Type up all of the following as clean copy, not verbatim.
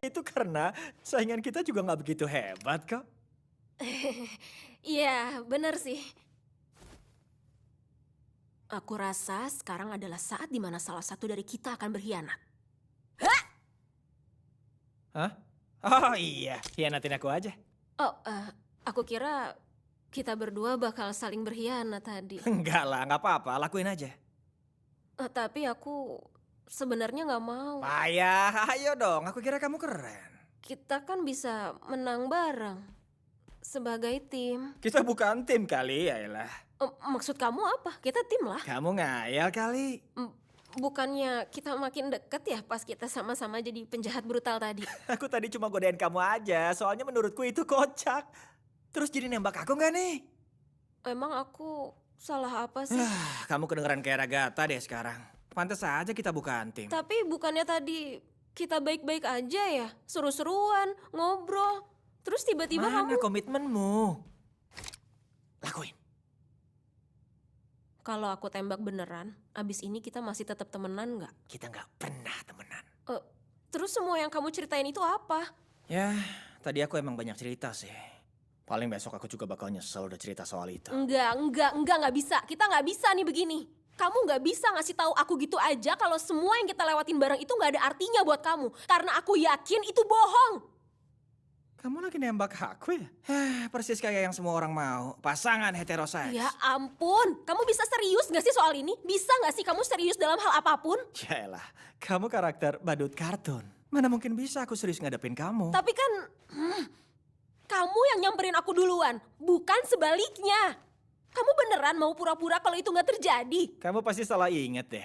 Itu karena saingan kita juga nggak begitu hebat kok. Iya, benar sih. Aku rasa sekarang adalah saat di mana salah satu dari kita akan berkhianat. Hah? Oh iya, hianatin aku aja. Oh, aku kira kita berdua bakal saling berkhianat tadi. Enggak lah, nggak apa-apa, lakuin aja. Tapi aku sebenarnya nggak mau. Payah, ayo dong, aku kira kamu keren. Kita kan bisa menang bareng sebagai tim. Kita bukan tim kali, yaelah. Maksud kamu apa? Kita tim lah. Kamu ngayal kali. Bukannya kita makin deket ya pas kita sama-sama jadi penjahat brutal tadi? Aku tadi cuma godain kamu aja, soalnya menurutku itu kocak. Terus jadi nembak aku nggak nih? Emang aku salah apa sih? Kamu kedengeran kayak Ragata deh sekarang. Pantes aja kita bukan tim. Tapi bukannya tadi kita baik-baik aja ya? Seru-seruan, ngobrol. Terus tiba-tiba Mana kamu... komitmenmu? Lakuin. Kalau aku tembak beneran, abis ini kita masih tetap temenan nggak? Kita nggak pernah temenan. Terus semua yang kamu ceritain itu apa? Ya, tadi aku emang banyak cerita sih. Paling besok aku juga bakal nyesel udah cerita soal itu. Enggak bisa. Kita nggak bisa nih begini. Kamu nggak bisa ngasih tahu aku gitu aja kalau semua yang kita lewatin bareng itu nggak ada artinya buat kamu. Karena aku yakin itu bohong. Kamu lagi nembak aku ya? Persis kayak yang semua orang mau. Pasangan heteroseks. Ya ampun, kamu bisa serius nggak sih soal ini? Bisa nggak sih kamu serius dalam hal apapun? Yaelah, kamu karakter badut kartun. Mana mungkin bisa aku serius ngadepin kamu. Tapi kan, kamu yang nyamperin aku duluan, bukan sebaliknya. Kamu beneran mau pura-pura kalau itu nggak terjadi? Kamu pasti salah inget deh.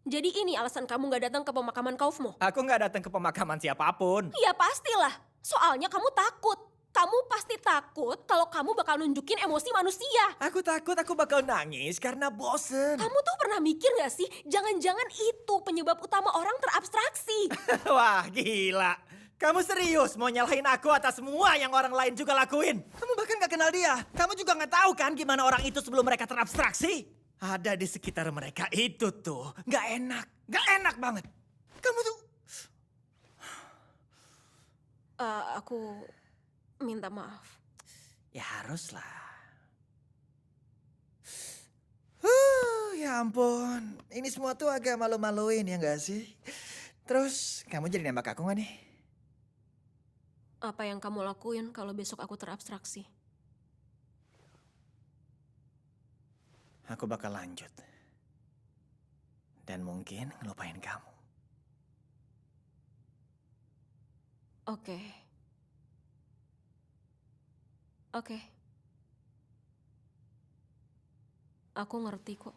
Jadi ini alasan kamu nggak datang ke pemakaman Kaufmo? Aku nggak datang ke pemakaman siapapun. Iya pastilah. Soalnya kamu takut. Kamu pasti takut kalau kamu bakal nunjukin emosi manusia. Aku takut aku bakal nangis karena bosen. Kamu tuh pernah mikir gak sih? Jangan-jangan itu penyebab utama orang terabstraksi. Wah, gila. Kamu serius mau nyalahin aku atas semua yang orang lain juga lakuin? Kamu bahkan gak kenal dia. Kamu juga gak tahu kan gimana orang itu sebelum mereka terabstraksi? Ada di sekitar mereka itu tuh. Gak enak. Gak enak banget. Kamu tuh... Aku minta maaf. Ya haruslah. Ya ampun. Ini semua tuh agak malu-maluin ya gak sih? Terus kamu jadi nembak aku gak nih? Apa yang kamu lakuin kalau besok aku terabstraksi? Aku bakal lanjut. Dan mungkin ngelupain kamu. Oke. Aku ngerti kok.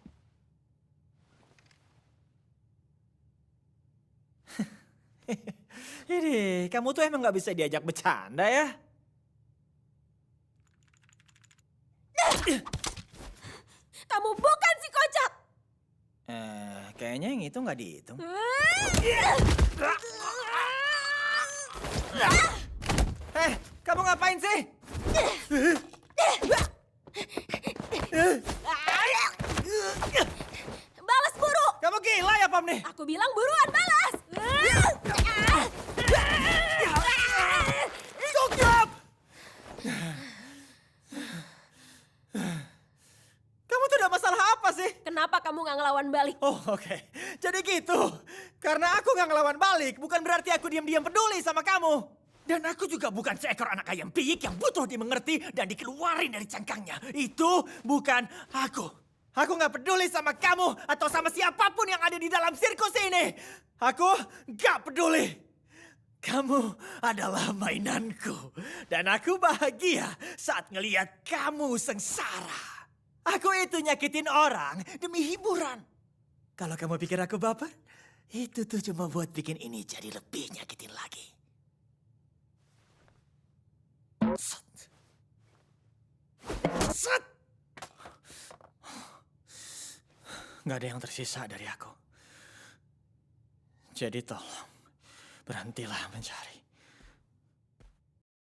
Ini, kamu tuh emang gak bisa diajak bercanda ya? Kamu bukan si kocak! Kayaknya yang itu gak dihitung. Kamu ngapain sih? Balas buru! Kamu gila ya, Pam nih? Aku bilang buruan balas! Cukup! Kamu tuh ada masalah apa sih? Kenapa kamu gak ngelawan balik? Oh, oke. Jadi gitu. Karena aku gak ngelawan balik, bukan berarti aku diam-diam peduli sama kamu. Dan aku juga bukan seekor anak ayam piik yang butuh dimengerti dan dikeluarin dari cangkangnya. Itu bukan aku. Aku gak peduli sama kamu atau sama siapapun yang ada di dalam sirkus ini. Aku gak peduli. Kamu adalah mainanku. Dan aku bahagia saat ngelihat kamu sengsara. Aku itu nyakitin orang demi hiburan. Kalau kamu pikir aku baper, itu tuh cuma buat bikin ini jadi lebih nyakitin lagi. Set. Set. Gak ada yang tersisa dari aku. Jadi tolong, berhentilah mencari.